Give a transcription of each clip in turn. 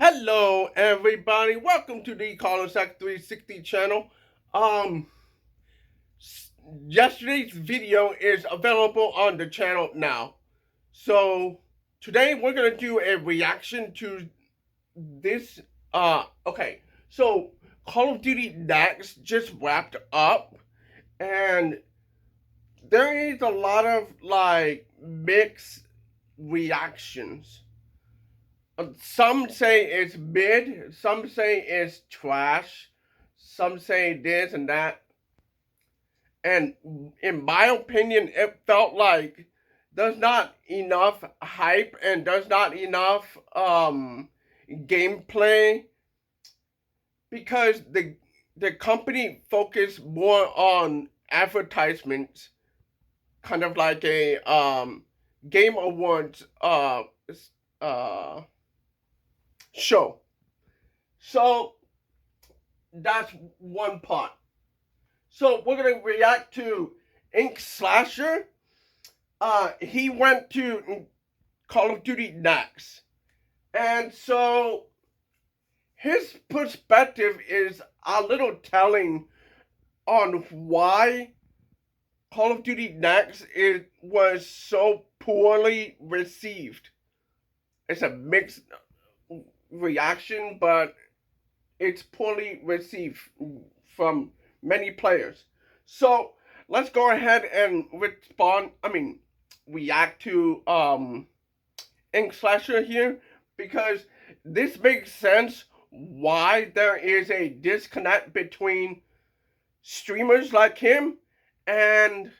Hello, everybody. Welcome to the CODNext 360 channel. Um, Yesterday's video is available on the channel now. So today we're gonna do a reaction to this. Okay. So Call of Duty Next just wrapped up, and there is a lot of like mixed reactions. Some say it's mid, some say it's trash, some say this and that. And in my opinion, it felt like there's not enough hype and there's not enough gameplay because the company focused more on advertisements, kind of like a game awards uh show. So that's one part. So we're gonna react to Ink Slasher. He went to Call of Duty Next, and so his perspective is a little telling on why Call of Duty Next was so poorly received. It's a mixed reaction, but it's poorly received from many players. So let's go ahead and react to Ink Slasher here, because this makes sense why there is a disconnect between streamers like him and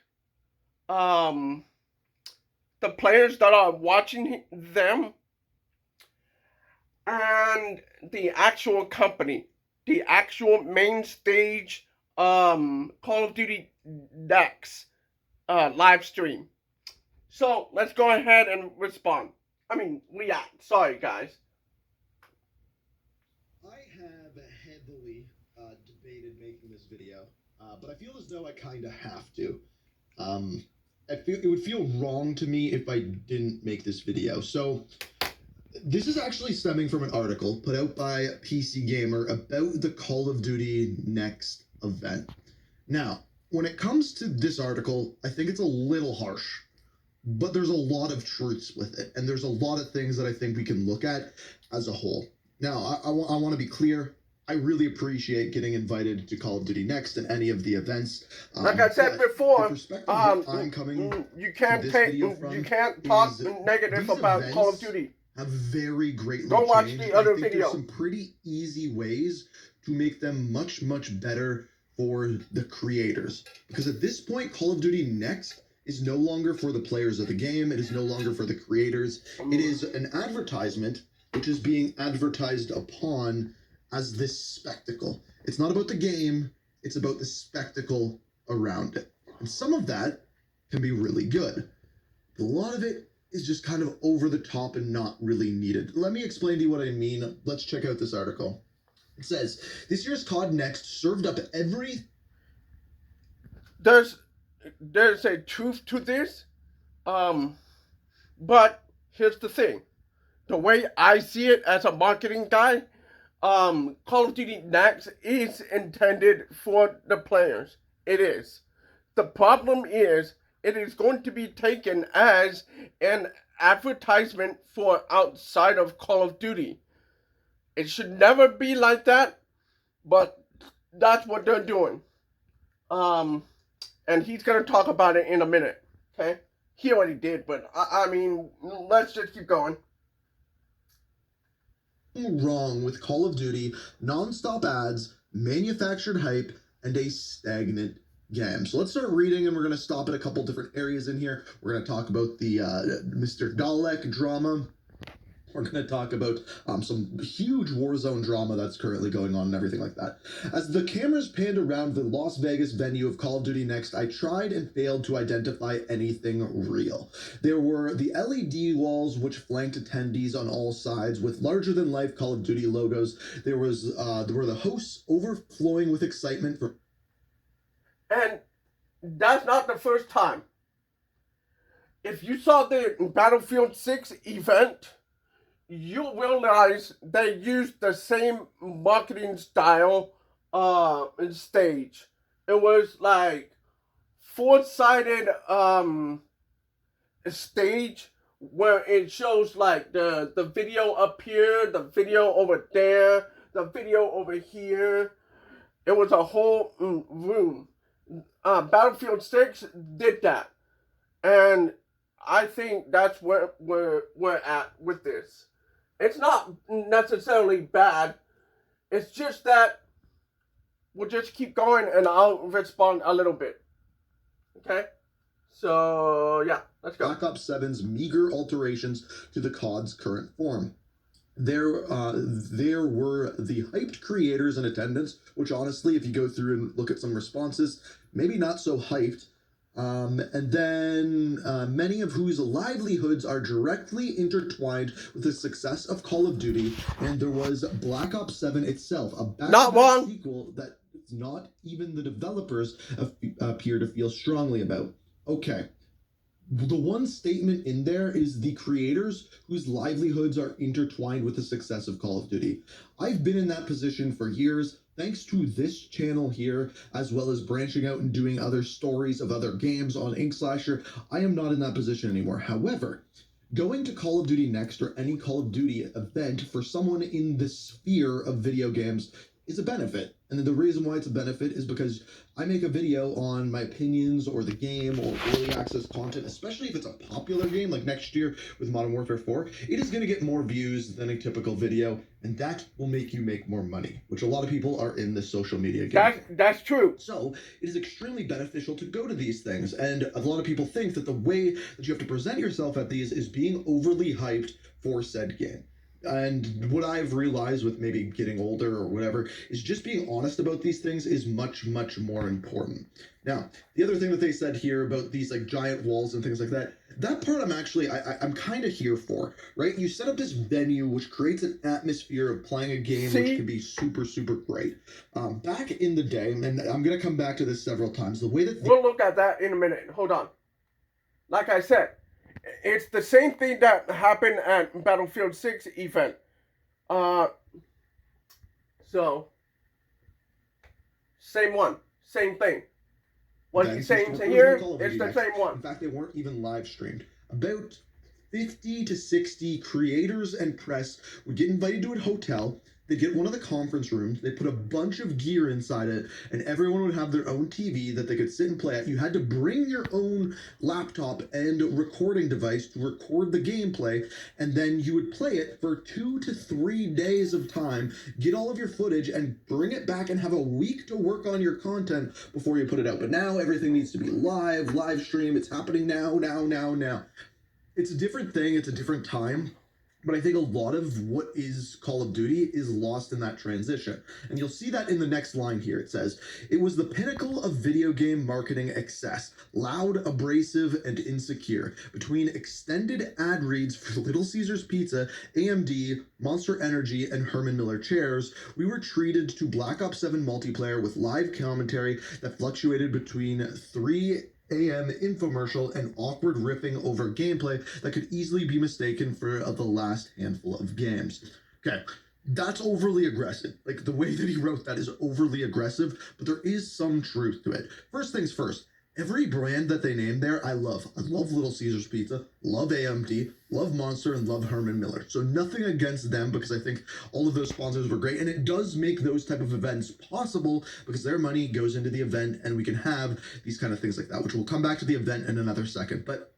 um the players that are watching them and the actual company, the actual main stage Call of Duty Next live stream. So let's go ahead and respond. React. Sorry, guys. I have heavily debated making this video, but I feel as though I kind of have to. Um, it would feel wrong to me if I didn't make this video. So this is actually stemming from an article put out by PC Gamer about the Call of Duty Next event. Now, when it comes to this article, I think it's a little harsh, but there's a lot of truths with it, and there's a lot of things that I think we can look at as a whole. Now, I want to be clear. I really appreciate getting invited to Call of Duty Next and any of the events. Like I said before, I'm coming you can't to this take, video from you can't talk is negative these about Call of events Duty. have very greatly Go watch changed. the I other think there's video. some pretty easy ways to make them much, much better for the creators. Because at this point, Call of Duty Next is no longer for the players of the game. It is no longer for the creators. It is an advertisement which is being advertised upon as this spectacle. It's not about the game, it's about the spectacle around it. And some of that can be really good. A lot of it is just kind of over the top and not really needed. Let me explain to you what I mean. Let's check out this article. It says, this year's CODNext served up every... There's a truth to this, but here's the thing. The way I see it as a marketing guy, Call of Duty Next is intended for the players. It is. The problem is, it is going to be taken as an advertisement for outside of Call of Duty. It should never be like that, but that's what they're doing. And he's gonna talk about it in a minute. Okay, he already did, but let's just keep going. Wrong with Call of Duty, non-stop ads, manufactured hype, and a stagnant game. So let's start reading, and we're going to stop at a couple different areas in here. We're going to talk about the Mr. Dalek drama. We're going to talk about some huge Warzone drama that's currently going on and everything like that. As the cameras panned around the Las Vegas venue of Call of Duty Next, I tried and failed to identify anything real. There were the LED walls which flanked attendees on all sides with larger-than-life Call of Duty logos. There were the hosts overflowing with excitement for... And that's not the first time. If you saw the Battlefield 6 event, you realize they used the same marketing style and stage. It was like four-sided stage where it shows like the video up here, the video over there, the video over here. It was a whole room. Battlefield 6 did that, and I think that's where we're at with this. It's not necessarily bad. It's just that we'll just keep going, and I'll respond a little bit. Okay. So yeah, let's go. Black Ops 7's meager alterations to the COD's current form. There were the hyped creators in attendance, which honestly, if you go through and look at some responses, maybe not so hyped. And then many of whose livelihoods are directly intertwined with the success of Call of Duty. And there was Black Ops 7 itself, a back-to-back sequel that not even the developers appear to feel strongly about. Okay. The one statement in there is the creators whose livelihoods are intertwined with the success of Call of Duty. I've been in that position for years, thanks to this channel here, as well as branching out and doing other stories of other games on Inkslasher. I am not in that position anymore. However, going to Call of Duty Next or any Call of Duty event for someone in the sphere of video games is a benefit. And the reason why it's a benefit is because I make a video on my opinions or the game or early access content, especially if it's a popular game like next year with Modern Warfare 4, it is going to get more views than a typical video, and that will make you make more money, which a lot of people are in the social media game. That's true. So it is extremely beneficial to go to these things, and a lot of people think that the way that you have to present yourself at these is being overly hyped for said game. And what I've realized with maybe getting older or whatever is just being honest about these things is much, much more important. Now, the other thing that they said here about these like giant walls and things like that, that part I'm kind of here for, right? You set up this venue which creates an atmosphere of playing a game which can be super, super great. Back in the day, and I'm going to come back to this several times, the way that... We'll look at that in a minute. Hold on. Like I said, it's the same thing that happened at Battlefield 6 event. So, same one, same thing. What he's saying here, it's the same one. In fact, they weren't even live streamed. About 50 to 60 creators and press would get invited to a hotel. They'd get one of the conference rooms, they'd put a bunch of gear inside it, and everyone would have their own TV that they could sit and play at. You had to bring your own laptop and recording device to record the gameplay, and then you would play it for 2 to 3 days of time, get all of your footage, and bring it back and have a week to work on your content before you put it out. But now everything needs to be live stream, it's happening now. It's a different thing, it's a different time. But I think a lot of what is Call of Duty is lost in that transition. And you'll see that in the next line here. It says, "It was the pinnacle of video game marketing excess, loud, abrasive, and insecure. Between extended ad reads for Little Caesars Pizza, AMD, Monster Energy, and Herman Miller chairs, we were treated to Black Ops 7 multiplayer with live commentary that fluctuated between 3 AM infomercial and awkward riffing over gameplay that could easily be mistaken for the last handful of games." Okay, that's overly aggressive. Like, the way that he wrote that is overly aggressive, but there is some truth to it. First things first, every brand that they named there, I love. I love Little Caesars Pizza, love AMD, love Monster, and love Herman Miller. So nothing against them, because I think all of those sponsors were great, and it does make those type of events possible because their money goes into the event, and we can have these kind of things like that, which we'll come back to the event in another second. But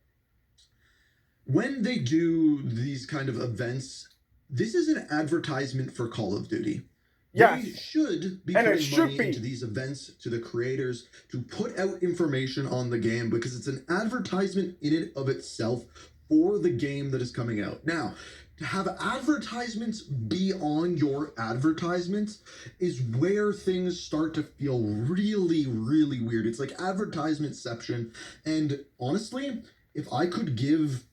when they do these kind of events, this is an advertisement for Call of Duty. Yes. They should be putting money into these events to the creators to put out information on the game, because it's an advertisement in and of itself for the game that is coming out. Now, to have advertisements be on your advertisements is where things start to feel really, really weird. It's like advertisementception. And honestly, if I could give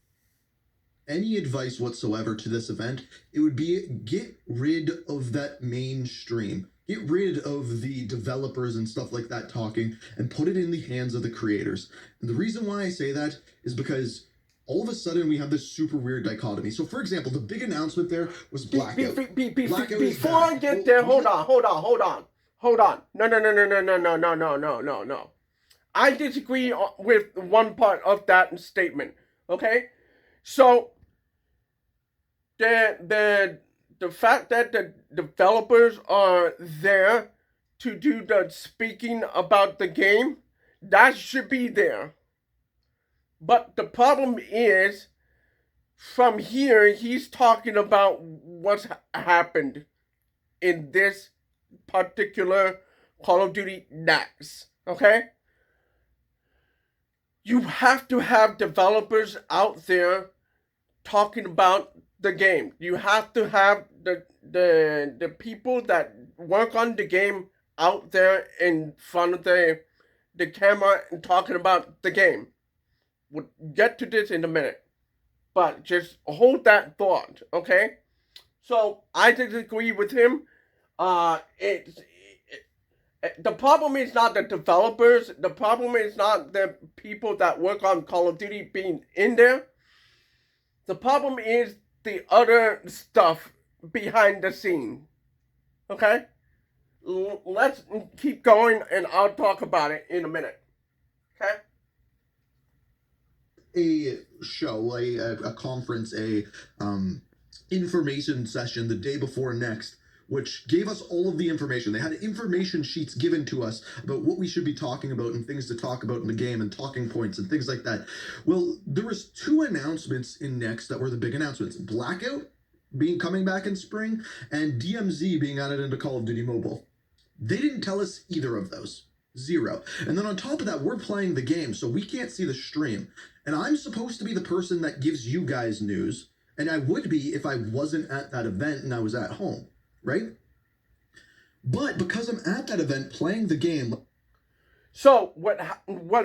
any advice whatsoever to this event, it would be get rid of that mainstream. Get rid of the developers and stuff like that talking and put it in the hands of the creators. And the reason why I say that is because all of a sudden we have this super weird dichotomy. So, for example, the big announcement there was Blackout. Blackout is Before I back. get there, hold on. No. I disagree with one part of that statement. Okay, so the fact that the developers are there to do the speaking about the game, that should be there. But the problem is, from here, he's talking about what's happened in this particular Call of Duty Next. Okay? You have to have developers out there talking about the game. You have to have the people that work on the game out there in front of the camera and talking about the game. We'll get to this in a minute, but just hold that thought, okay? So I disagree with him. The problem is not the developers. The problem is not the people that work on Call of Duty being in there. The problem is the other stuff behind the scene. Okay? Let's keep going and I'll talk about it in a minute. Okay? A show, a conference, a information session the day before next, which gave us all of the information. They had information sheets given to us about what we should be talking about and things to talk about in the game and talking points and things like that. Well, there was two announcements in Next that were the big announcements. Blackout coming back in spring and DMZ being added into Call of Duty Mobile. They didn't tell us either of those. Zero. And then on top of that, we're playing the game, so we can't see the stream. And I'm supposed to be the person that gives you guys news, and I would be if I wasn't at that event and I was at home, right? But because I'm at that event playing the game. So what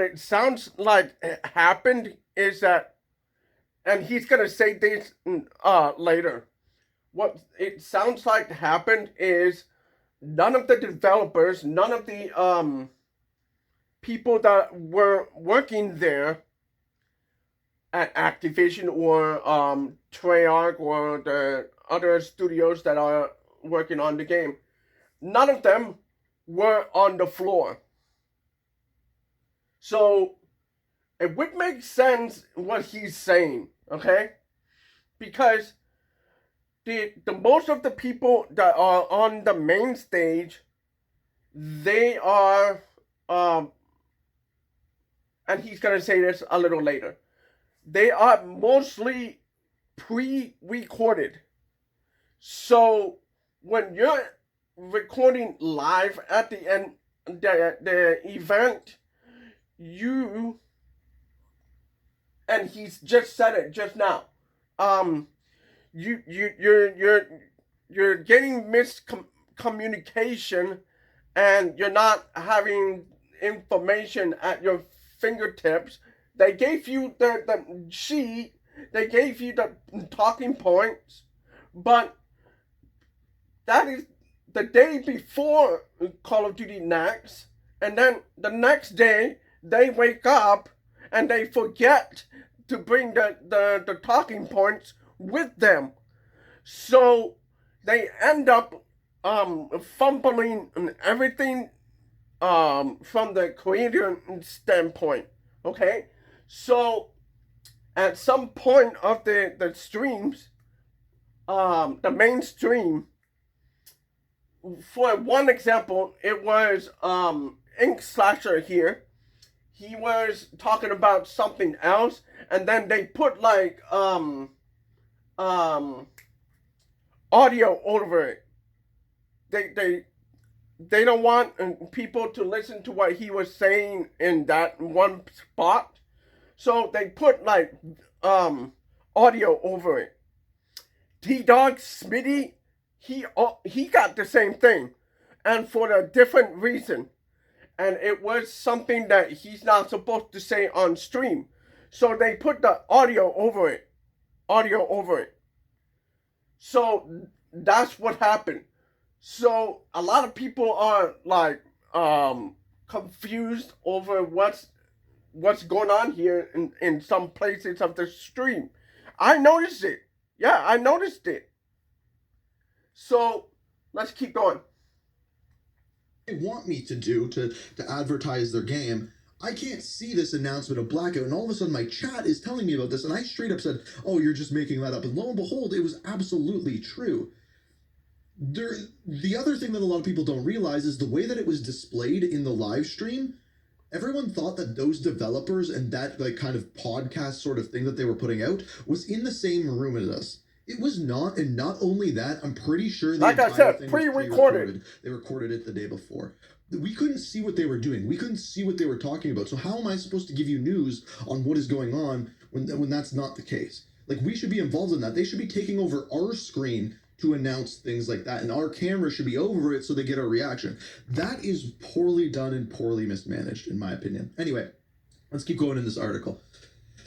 it sounds like happened is that, and he's gonna say this later. What it sounds like happened is none of the developers, none of the people that were working there at Activision or Treyarch or the other studios that are working on the game, none of them were on the floor. So it would make sense what he's saying, okay? Because the most of the people that are on the main stage, they are and he's gonna say this a little later, they are mostly pre-recorded. So when you're recording live at the end the event, you, and he's just said it just now, you're getting miscommunication and you're not having information at your fingertips. They gave you the sheet, they gave you the talking points, but that is the day before Call of Duty Next, and then the next day they wake up and they forget to bring the talking points with them. So they end up fumbling everything from the creator standpoint. Okay? So at some point of the streams, the main stream, for one example, it was Ink Slasher here. He was talking about something else, and then they put like audio over it. They don't want people to listen to what he was saying in that one spot, so they put like audio over it. T-Dog Smitty, he got the same thing, and for a different reason. And it was something that he's not supposed to say on stream. So they put the audio over it. So that's what happened. So a lot of people are like confused over what's what's going on here in some places of the stream. I noticed it. Yeah, I noticed it. So let's keep going. They want me to do to advertise their game. I can't see this announcement of blackout, and all of a sudden my chat is telling me about this, and I straight up said, "Oh, you're just making that up." And lo and behold, it was absolutely true. The other thing that a lot of people don't realize is the way that it was displayed in the live stream. Everyone thought that those developers and that like kind of podcast sort of thing that they were putting out was in the same room as us. It was not, and not only that, I'm pretty sure the Like I entire said, thing was pre-recorded. They recorded it the day before. We couldn't see what they were doing. We couldn't see what they were talking about. So how am I supposed to give you news on what is going on when that's not the case? Like, we should be involved in that. They should be taking over our screen to announce things like that, and our camera should be over it so they get our reaction. That is poorly done and poorly mismanaged, in my opinion. Anyway, let's keep going in this article.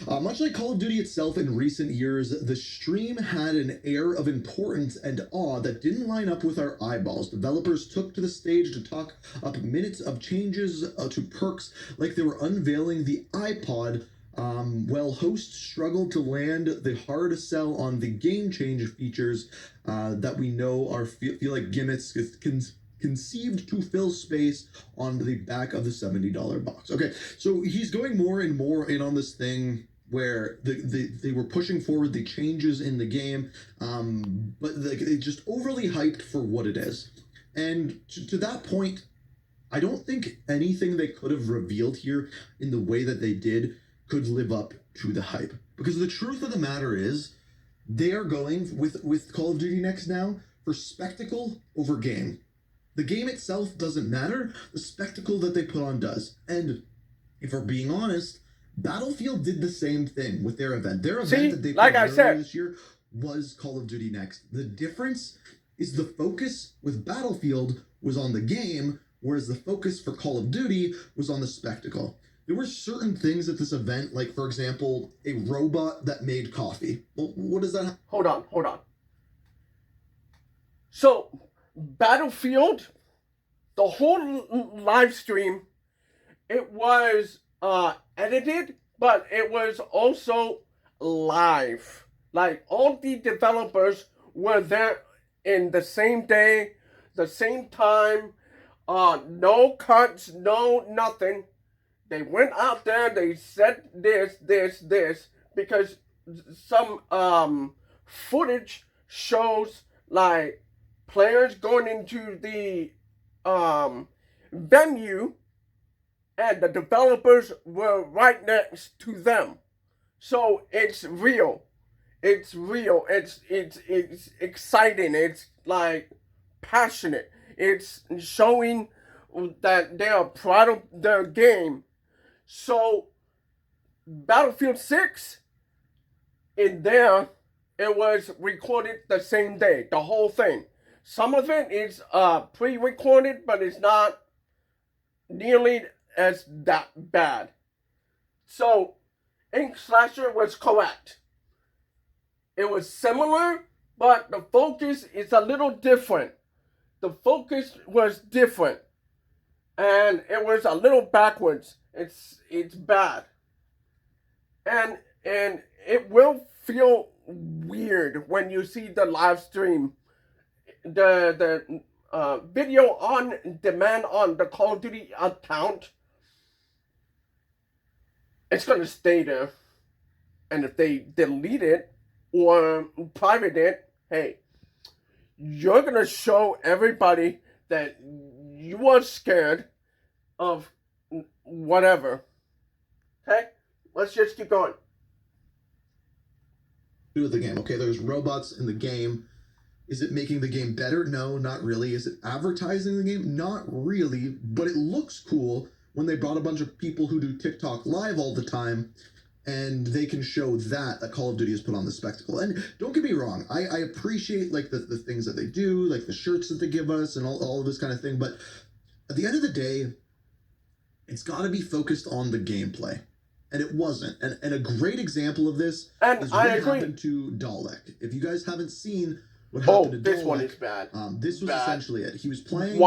Much like Call of Duty itself in recent years, the stream had an air of importance and awe that didn't line up with our eyeballs. Developers took to the stage to talk up minutes of changes to perks like they were unveiling the iPod, while hosts struggled to land the hard sell on the game change features that we know are feel like gimmicks conceived to fill space on the back of the $70 box. Okay, so he's going more and more in on this thing where they were pushing forward the changes in the game, but they just overly hyped for what it is. And to that point, I don't think anything they could have revealed here in the way that they did could live up to the hype. Because the truth of the matter is, they are going with Call of Duty Next now for spectacle over game. The game itself doesn't matter, the spectacle that they put on does. And if we're being honest, Battlefield did the same thing with their event. Their event that they put earlier this year was Call of Duty Next. The difference is the focus with Battlefield was on the game, whereas the focus for Call of Duty was on the spectacle. There were certain things at this event, like, for example, a robot that made coffee. Well, what does that... Hold on. So, Battlefield, the whole live stream, it was edited, but it was also live. Like, all the developers were there in the same day, the same time, no cuts, no nothing. They went out there, they said this, because some footage shows like players going into the venue, and the developers were right next to them. So it's real. It's exciting. It's like passionate. It's showing that they are proud of their game. So Battlefield 6, in there, it was recorded the same day, the whole thing. Some of it is pre-recorded, but it's not nearly as that bad. So Ink Slasher was correct. It was similar, but the focus is a little different. The focus was different, and it was a little backwards. It's bad, and it will feel weird when you see the live stream, the video on demand on the Call of Duty account. It's gonna stay there, and if they delete it or private it, hey, you're gonna show everybody that you are scared of whatever. Okay? Let's just keep going. Do with the game. Okay, there's robots in the game. Is it making the game better? No, not really. Is it advertising the game? Not really, but it looks cool when they brought a bunch of people who do TikTok live all the time, and they can show that Call of Duty has put on the spectacle. And don't get me wrong, I appreciate like the things that they do, like the shirts that they give us and all of this kind of thing, but at the end of the day, it's got to be focused on the gameplay. And it wasn't. And a great example of this is what happened to Dalek. If you guys haven't seen what happened to Dalek, this one is bad. This was essentially it. He was playing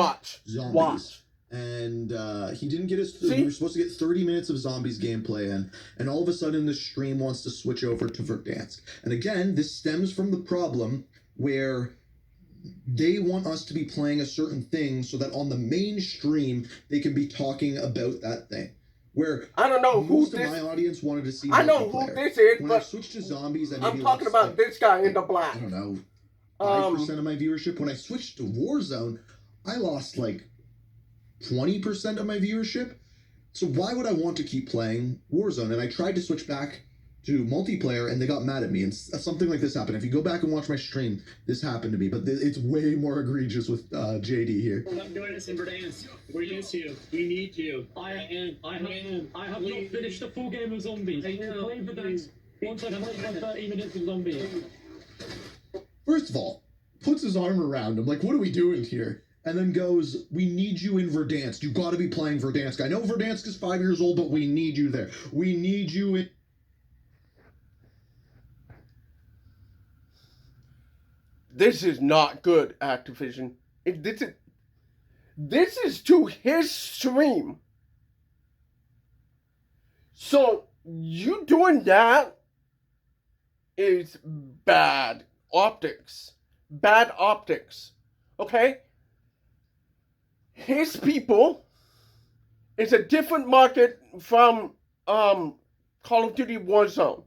zombies. and he didn't get his. See? We were supposed to get 30 minutes of zombies gameplay in, and all of a sudden the stream wants to switch over to Verdansk. And again, this stems from the problem where they want us to be playing a certain thing so that on the main stream they can be talking about that thing. Where I don't know who most of my audience wanted to see. I know who multiplayer. this is, When but I switched to zombies, I'm talking about this guy in the black. I don't know, 5% of my viewership. When I switched to Warzone, I lost like 20% of my viewership. So why would I want to keep playing Warzone? And I tried to switch back to multiplayer, and they got mad at me. And something like this happened. If you go back and watch my stream, this happened to me. But it's way more egregious with JD here. We're not doing this in Verdansk. We're used to you. We need you. I have not finished the full game of zombies. I play Verdansk once I've played my 30 minutes of zombies. First of all, puts his arm around him, like, what are we doing here? And then goes, we need you in Verdansk. You got to be playing Verdansk. I know Verdansk is 5 years old, but we need you there. We need you in... This is not good, Activision. This is to his stream. So you doing that is bad optics. Bad optics. Okay? His people is a different market from Call of Duty Warzone.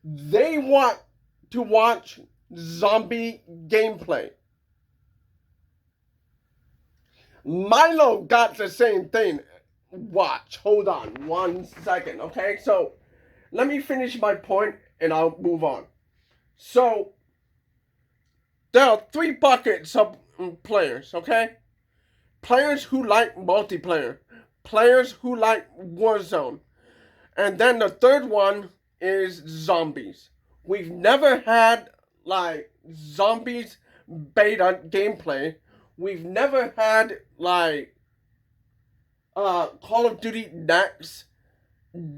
They want to watch zombie gameplay. Milo got the same thing. Watch. Hold on 1 second, okay? So, let me finish my point and I'll move on. So, there are 3 buckets of players, okay? Players who like multiplayer. Players who like Warzone. And then the third one is zombies. We've never had like zombies beta gameplay. We've never had like Call of Duty Next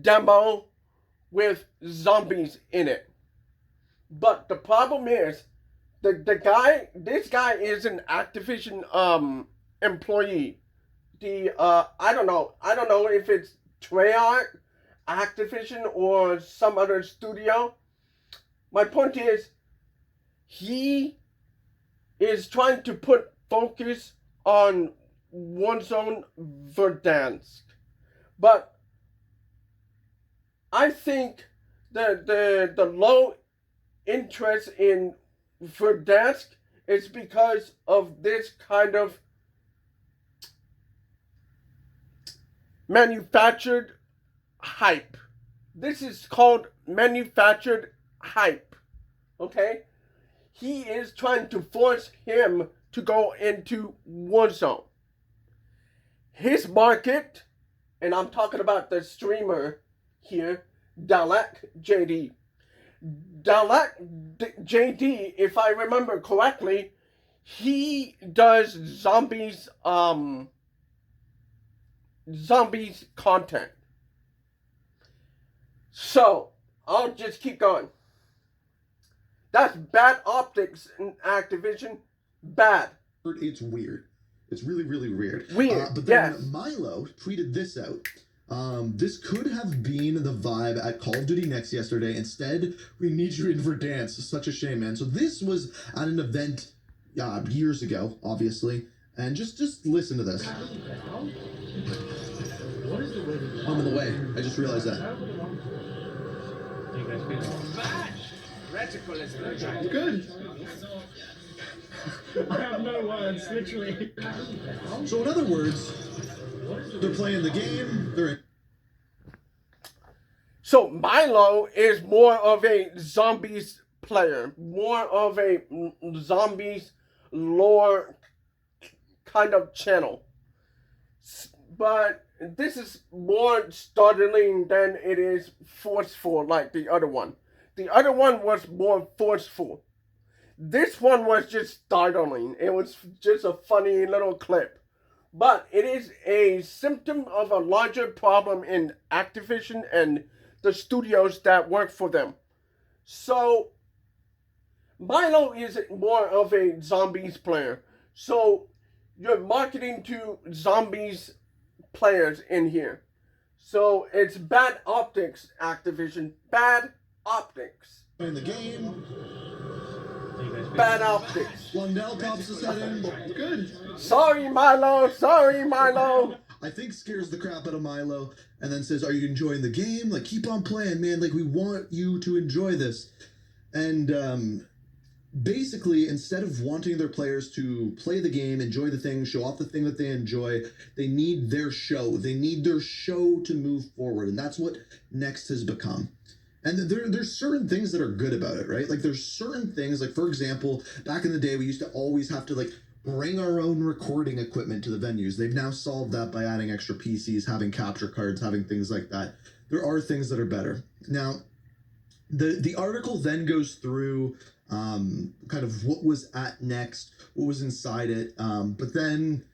demo with zombies in it. But the problem is this guy is an Activision employee. I don't know if it's Treyarch, Activision, or some other studio. My point is, he is trying to put focus on Warzone Verdansk. But I think the low interest in Verdansk is because of this kind of manufactured hype. This is called manufactured hype. Okay? He is trying to force him to go into Warzone. His market, and I'm talking about the streamer here, Dalek JD. Dalek JD, if I remember correctly, he does zombies content. So, I'll just keep going. That's bad optics in Activision. Bad. It's weird. It's really, really weird. Weird, but then yes. Milo tweeted this out. This could have been the vibe at Call of Duty Next yesterday. Instead, we need you in Verdansk. Such a shame, man. So this was at an event years ago, obviously. And just listen to this. I'm in the way. I just realized that. Good. I have no words, literally. So in other words, they're playing the game. They're in. So Milo is more of a zombies player, more of a zombies lore kind of channel. But this is more startling than it is forceful like the other one. The other one was more forceful. This one was just startling. It was just a funny little clip. But it is a symptom of a larger problem in Activision and the studios that work for them. So, Milo is more of a zombies player. So, you're marketing to zombies players in here. So it's bad optics, Activision. Bad optics. In the game, Bad optics. Lundell pops his head in. Good. Sorry, Milo. Sorry, Milo. I think scares the crap out of Milo and then says, "Are you enjoying the game? Like, keep on playing, man. Like, we want you to enjoy this." And basically, instead of wanting their players to play the game, enjoy the thing, show off the thing that they enjoy, they need their show. They need their show to move forward. And that's what Next has become. And there's certain things that are good about it, right? Like, there's certain things, like, for example, back in the day, we used to always have to, like, bring our own recording equipment to the venues. They've now solved that by adding extra PCs, having capture cards, having things like that. There are things that are better. Now, the article then goes through kind of what was at Next, what was inside it, but then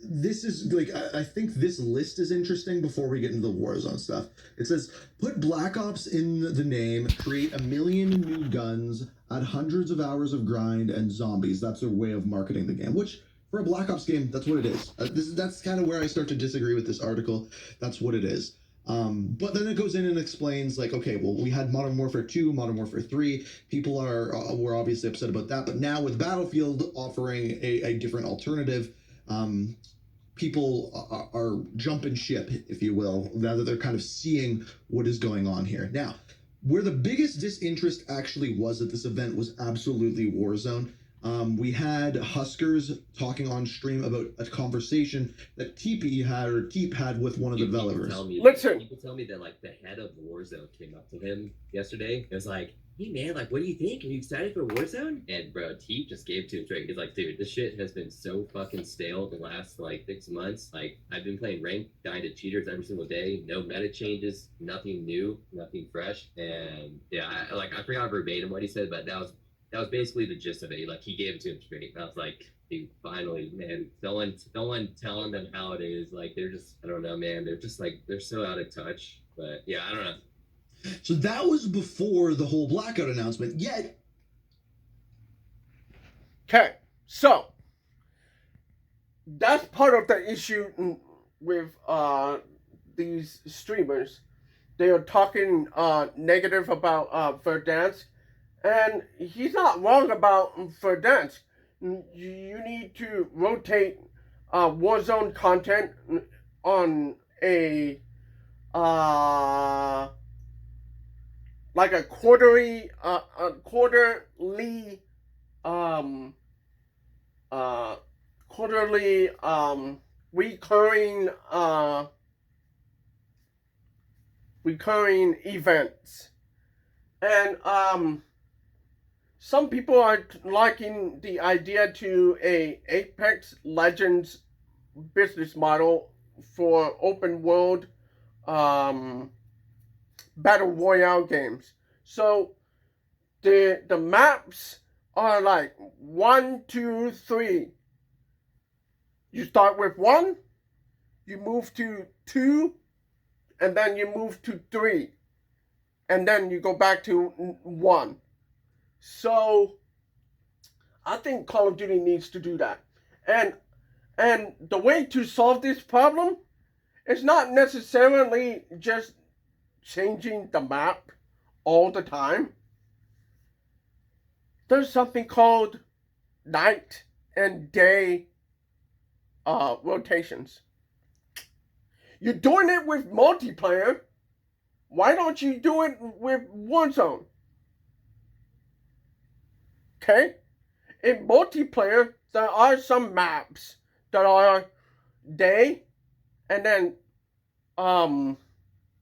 this is like, I think this list is interesting before we get into the Warzone stuff. It says, put Black Ops in the name, create 1 million new guns, add hundreds of hours of grind, and zombies. That's their way of marketing the game, which for a Black Ops game, that's what it is. That's kind of where I start to disagree with this article. That's what it is. But then it goes in and explains, like, okay, well, we had Modern Warfare 2, Modern Warfare 3. People were obviously upset about that. But now with Battlefield offering a different alternative, people are jumping ship, if you will, now that they're kind of seeing what is going on here. Now, where the biggest disinterest actually was at this event was absolutely Warzone. We had Huskers talking on stream about a conversation that Teep had with one of the developers. Listen. People tell me that, like, the head of Warzone came up to him yesterday. It was like, hey, man, like, what do you think? Are you excited for Warzone? And, bro, Teep just gave to him straight. He's like, dude, this shit has been so fucking stale the last, like, 6 months. Like, I've been playing ranked, dying to cheaters every single day. No meta changes, nothing new, nothing fresh. And, yeah, I forgot verbatim what he said, but that was basically the gist of it. Like, he gave it to him straight. And I was like, dude, finally, man, no one telling them how it is. Like, they're just, I don't know, man. They're just, like, they're so out of touch. But, yeah, I don't know. So that was before the whole blackout announcement. Yet, okay, so that's part of the issue with these streamers. They are talking negative about Verdansk, and he's not wrong about Verdansk. You need to rotate Warzone content on a like a quarterly recurring events. And some people are liking the idea to a Apex Legends business model for open world battle royale games. So the maps are like 1, 2, 3. You start with 1, you move to 2, and then you move to 3, and then you go back to 1. So I think Call of Duty needs to do that. And the way to solve this problem is not necessarily just changing the map all the time. There's something called night and day rotations. You're doing it with multiplayer. Why don't you do it with Warzone? Okay? In multiplayer, there are some maps that are day and then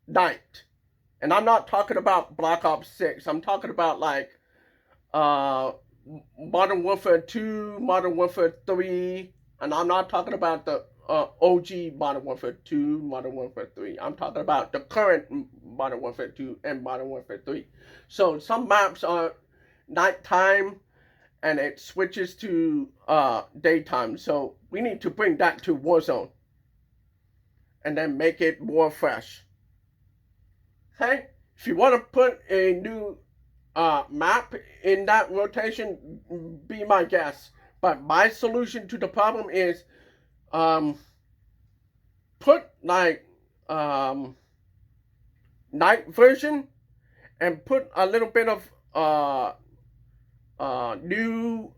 night. And I'm not talking about Black Ops 6. I'm talking about like Modern Warfare 2, Modern Warfare 3, and I'm not talking about the OG Modern Warfare 2, Modern Warfare 3. I'm talking about the current Modern Warfare 2 and Modern Warfare 3. So some maps are nighttime and it switches to daytime. So we need to bring that to Warzone and then make it more fresh. Okay? If you want to put a new map in that rotation, be my guest. But my solution to the problem is put like night version and put a little bit of new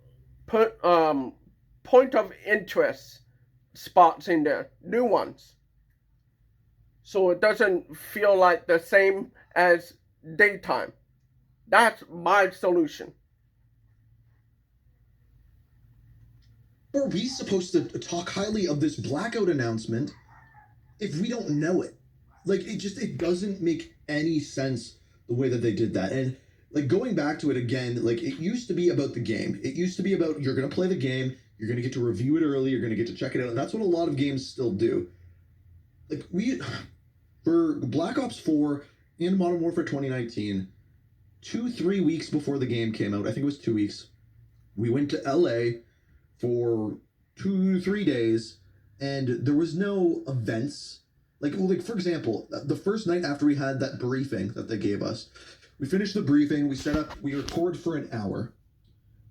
put point of interest spots in there, new ones, so it doesn't feel like the same as daytime. That's my solution. Are we supposed to talk highly of this blackout announcement if we don't know it? Like, it doesn't make any sense the way that they did that. And like, going back to it again, like, it used to be about the game. It used to be about, you're gonna play the game, you're gonna get to review it early, you're gonna get to check it out, and that's what a lot of games still do. Like, for Black Ops 4 and Modern Warfare 2019, 3 weeks before the game came out, I think it was 2 weeks, we went to LA for 3 days, and there was no events. Like, for example, the first night after we had that briefing that they gave us, we finished the briefing, we set up, we record for an hour.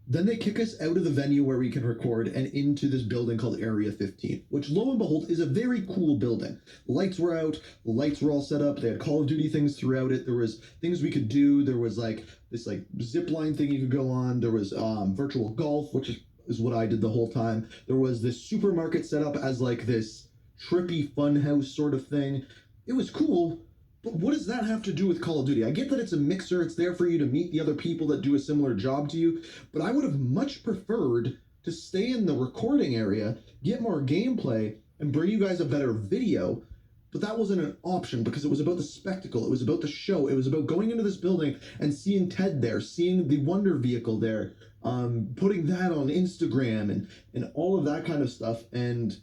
Then they kick us out of the venue where we can record and into this building called Area 15, which, lo and behold, is a very cool building. Lights were out, the lights were all set up, they had Call of Duty things throughout it, there was things we could do, there was like this like zip line thing you could go on, there was virtual golf, which is what I did the whole time. There was this supermarket set up as like this trippy funhouse sort of thing. It was cool, but what does that have to do with Call of Duty? I get that it's a mixer, it's there for you to meet the other people that do a similar job to you, but I would have much preferred to stay in the recording area, get more gameplay, and bring you guys a better video. But that wasn't an option because it was about the spectacle, it was about the show, it was about going into this building and seeing Ted there, seeing the Wonder Vehicle there, putting that on Instagram and all of that kind of stuff. And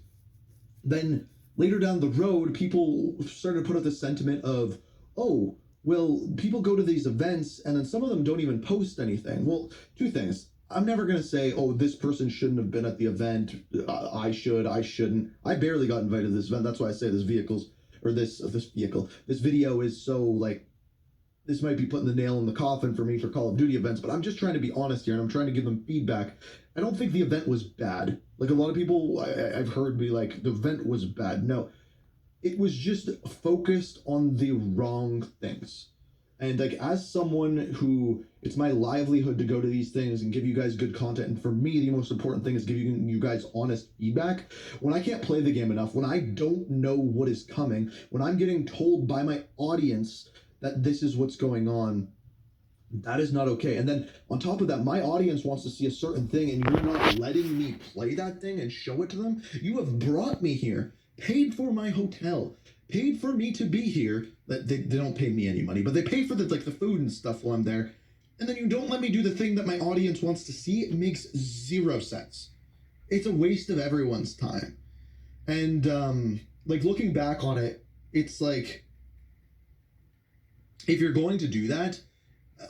then later down the road, people started to put out this sentiment of, oh, well, people go to these events and then some of them don't even post anything. Well, two things. I'm never going to say, oh, this person shouldn't have been at the event. I shouldn't. I barely got invited to this event. That's why I say this video is so, like, this might be putting the nail in the coffin for me for Call of Duty events, but I'm just trying to be honest here, and I'm trying to give them feedback. I don't think the event was bad. Like, a lot of people I've heard be like, the event was bad. No, it was just focused on the wrong things. And, like, as someone who, it's my livelihood to go to these things and give you guys good content, and for me, the most important thing is giving you guys honest feedback. When I can't play the game enough, when I don't know what is coming, when I'm getting told by my audience that this is what's going on, that is not okay. And then on top of that, my audience wants to see a certain thing and you're not letting me play that thing and show it to them. You have brought me here, paid for my hotel, paid for me to be here. They don't pay me any money, but they pay for the food and stuff while I'm there. And then you don't let me do the thing that my audience wants to see. It makes zero sense. It's a waste of everyone's time. And like, looking back on it, it's like, if you're going to do that,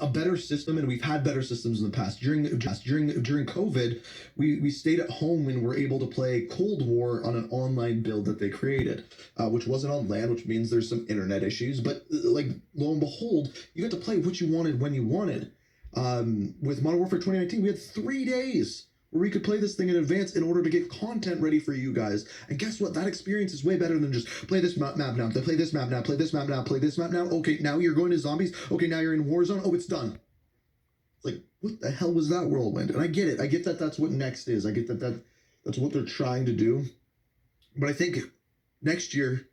a better system, and we've had better systems in the past. During COVID, we stayed at home and were able to play Cold War on an online build that they created, which wasn't on LAN, which means there's some internet issues. But like, lo and behold, you got to play what you wanted when you wanted. With Modern Warfare 2019, we had 3 days where we could play this thing in advance in order to get content ready for you guys. And guess what? That experience is way better than just play this map now, play this map now, play this map now, play this map now. Okay, now you're going to zombies. Okay, now you're in Warzone. Oh, it's done. It's like, what the hell was that whirlwind? And I get it. I get that that's what Next is. I get that that's what they're trying to do. But I think next year,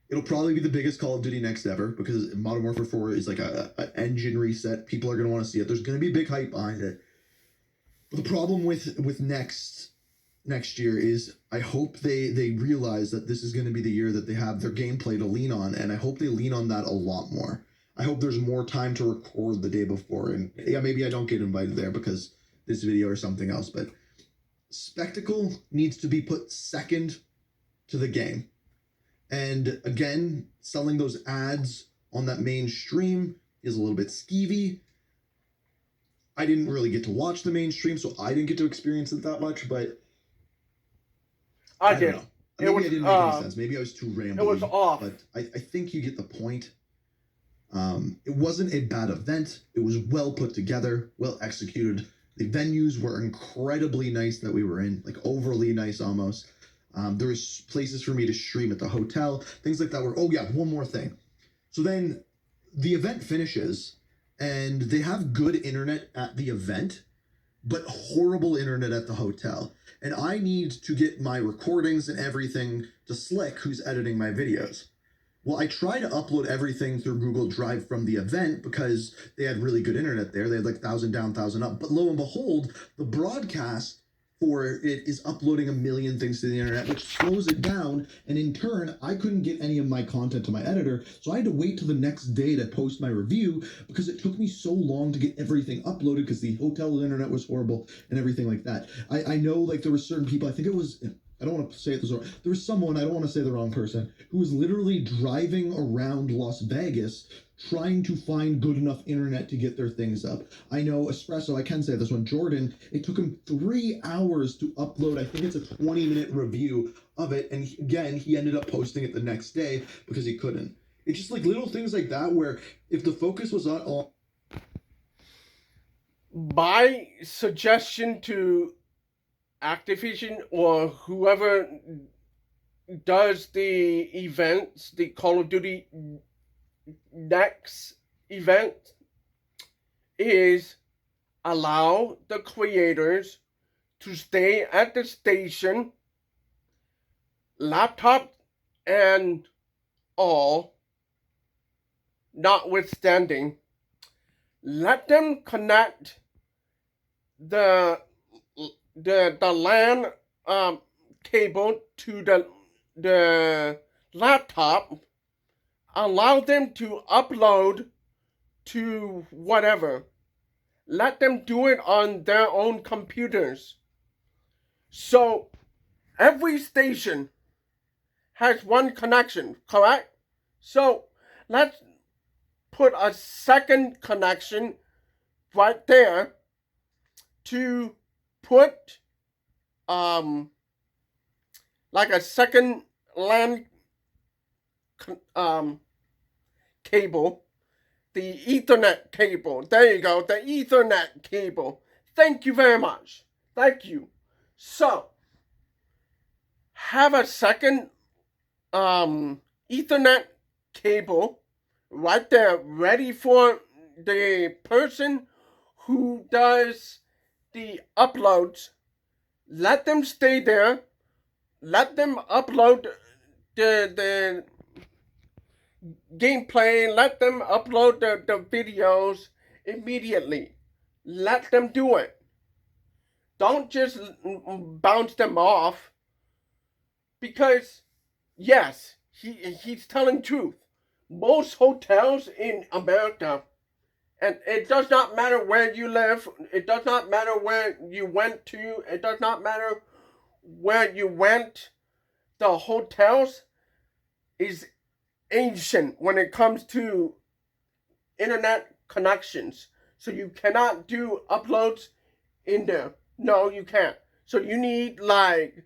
it'll probably be the biggest Call of Duty Next ever, because Modern Warfare 4 is like an engine reset. People are going to want to see it. There's going to be big hype behind it. But the problem with next year is, I hope they realize that this is going to be the year that they have their gameplay to lean on, and I hope they lean on that a lot more. I hope there's more time to record the day before, and yeah, maybe I don't get invited there because this video or something else, but spectacle needs to be put second to the game. And again, selling those ads on that main stream is a little bit skeevy. I didn't really get to watch the mainstream, so I didn't get to experience it that much, but I did. Don't know. Maybe I didn't make any sense. Maybe I was too rambling. It was off. But I think you get the point. It wasn't a bad event. It was well put together, well executed. The venues were incredibly nice that we were in, like overly nice almost. There was places for me to stream at the hotel, things like that. Oh yeah, one more thing. So then the event finishes, and they have good internet at the event, but horrible internet at the hotel. And I need to get my recordings and everything to Slick, who's editing my videos. Well, I try to upload everything through Google Drive from the event because they had really good internet there. They had like 1,000 down, 1,000 up. But lo and behold, the broadcast for it is uploading a million things to the internet, which slows it down. And in turn, I couldn't get any of my content to my editor. So I had to wait till the next day to post my review because it took me so long to get everything uploaded because the hotel internet was horrible and everything like that. I know like there were certain people, I think it was, I don't want to say it this wrong. There was someone, I don't want to say the wrong person, who was literally driving around Las Vegas trying to find good enough internet to get their things up. I know Espresso, I can say this one, Jordan, it took him 3 hours to upload, I think it's a 20-minute review of it. And again, he ended up posting it the next day because he couldn't. It's just like little things like that where if the focus was on... My suggestion to Activision or whoever does the events, the Call of Duty Next event, is allow the creators to stay at the station, laptop and all, notwithstanding. Let them connect the LAN cable to the laptop. Allow them to upload to whatever. Let them do it on their own computers. So every station has one connection, correct? So let's put a second connection right there to put like a second LAN cable, the Ethernet cable. There you go, the Ethernet cable. Thank you very much. Thank you. So have a second Ethernet cable right there, ready for the person who does the uploads. Let them stay there. Let them upload the gameplay. Let them upload the videos immediately. Let them do it. Don't just bounce them off. Because, yes, he's telling truth. Most hotels in America, and it does not matter where you live, it does not matter where you went to, it does not matter where you went, the hotels is ancient when it comes to internet connections. So you cannot do uploads in there. No, you can't. So you need like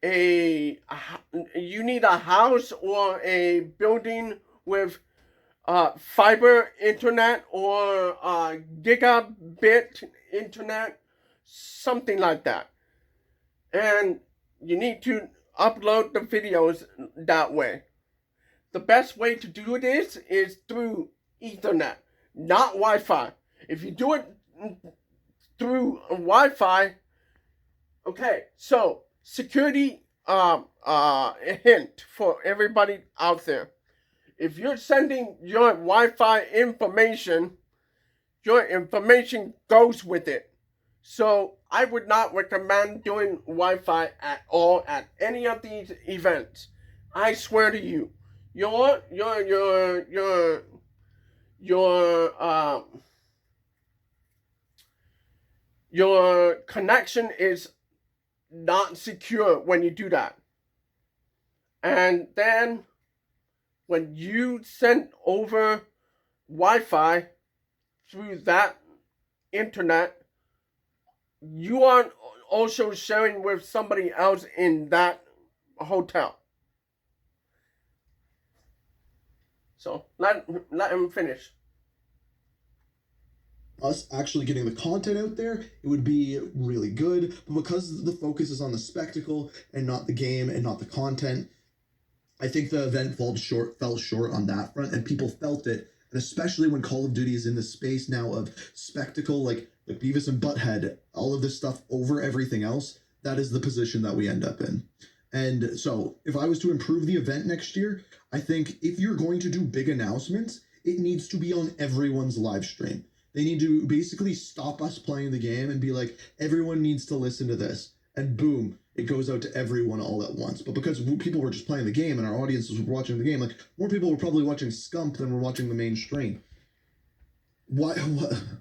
you need a house or a building with fiber internet or gigabit internet, something like that. And you need to upload the videos that way. The best way to do this is through Ethernet, not Wi-Fi. If you do it through Wi-Fi, okay, so security hint for everybody out there. If you're sending your Wi-Fi information, your information goes with it. So I would not recommend doing Wi-Fi at all at any of these events. I swear to you, your connection is not secure when you do that. And then when you send over Wi-Fi through that internet, you are also sharing with somebody else in that hotel. So let him finish. us actually getting the content out there, it would be really good. But because the focus is on the spectacle and not the game and not the content, I think the event fell short on that front, and people felt it. And especially when Call of Duty is in the space now of spectacle, like Beavis and Butthead, all of this stuff over everything else, that is the position that we end up in. And so, if I was to improve the event next year, I think if you're going to do big announcements, it needs to be on everyone's live stream. They need to basically stop us playing the game and be like, everyone needs to listen to this. And boom, it goes out to everyone all at once. But because people were just playing the game and our audiences were watching the game, like more people were probably watching Scump than were watching the main stream. Why?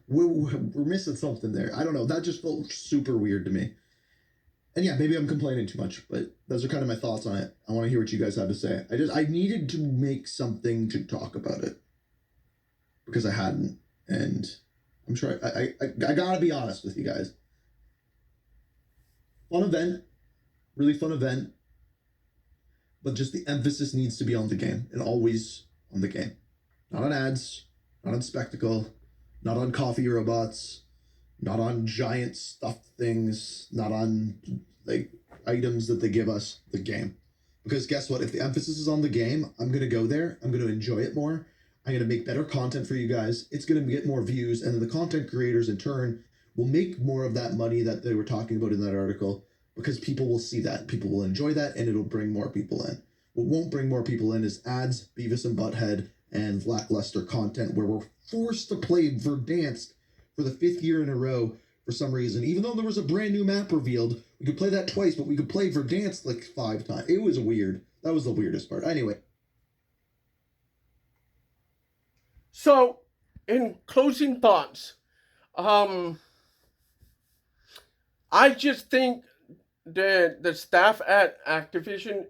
We're missing something there. I don't know. That just felt super weird to me. And yeah, maybe I'm complaining too much, but those are kind of my thoughts on it. I want to hear what you guys have to say. I needed to make something to talk about it because I hadn't, and I'm sure I gotta be honest with you guys. Fun event, really fun event, but just the emphasis needs to be on the game and always on the game, not on ads, not on spectacle, not on coffee robots, not on giant stuffed things, not on like items that they give us, the game. Because guess what? If the emphasis is on the game, I'm gonna go there, I'm gonna enjoy it more, I'm gonna make better content for you guys, it's gonna get more views, and then the content creators in turn will make more of that money that they were talking about in that article, because people will see that, people will enjoy that, and it'll bring more people in. What won't bring more people in is ads, Beavis and Butthead, and lackluster content where we're forced to play Verdansk for the 5th year in a row for some reason. Even though there was a brand new map revealed, we could play that twice, but we could play Verdansk like 5 times. It was weird. That was the weirdest part. Anyway. So, in closing thoughts, I just think the staff at Activision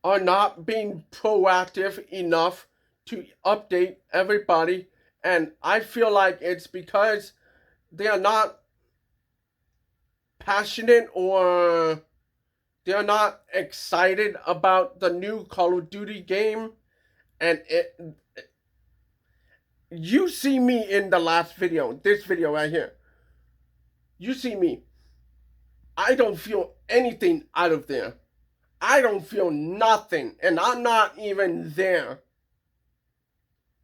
are not being proactive enough to update everybody, and I feel like it's because they are not passionate or they are not excited about the new Call of Duty game. And you see me in the last video, this video right here. You see me. I don't feel anything out of there. I don't feel nothing, and I'm not even there.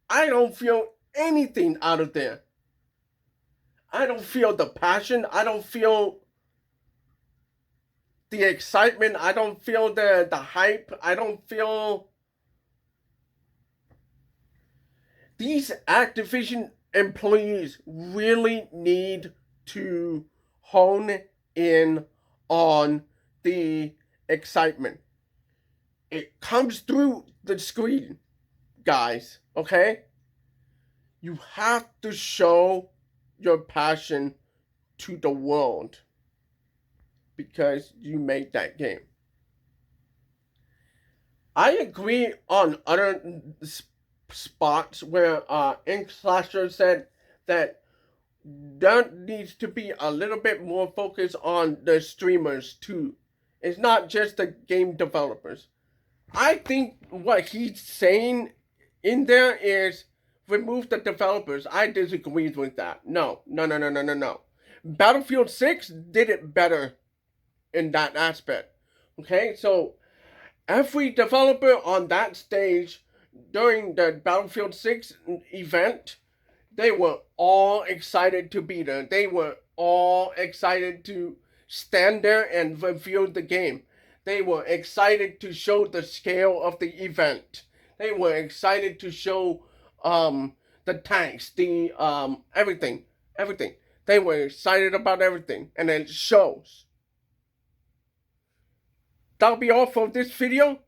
I don't feel anything out of there. I don't feel the passion. I don't feel the excitement. I don't feel the hype. I don't feel... These Activision employees really need to hone in on the excitement. It comes through the screen, guys, okay? You have to show your passion to the world because you made that game. I agree on other spots where Ink Slasher said that there needs to be a little bit more focus on the streamers too. It's not just the game developers. I think what he's saying in there is remove the developers. I disagree with that. No. Battlefield 6 did it better in that aspect. Okay, so every developer on that stage during the Battlefield 6 event, they were all excited to be there. They were all excited to stand there and reveal the game. They were excited to show the scale of the event. They were excited to show the tanks, the everything. They were excited about everything, and it shows. That'll be all for this video.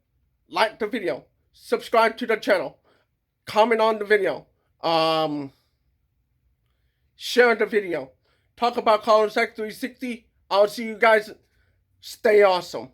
Like the video, subscribe to the channel, comment on the video, share the video, talk about CODNext 360. I'll see you guys. Stay awesome.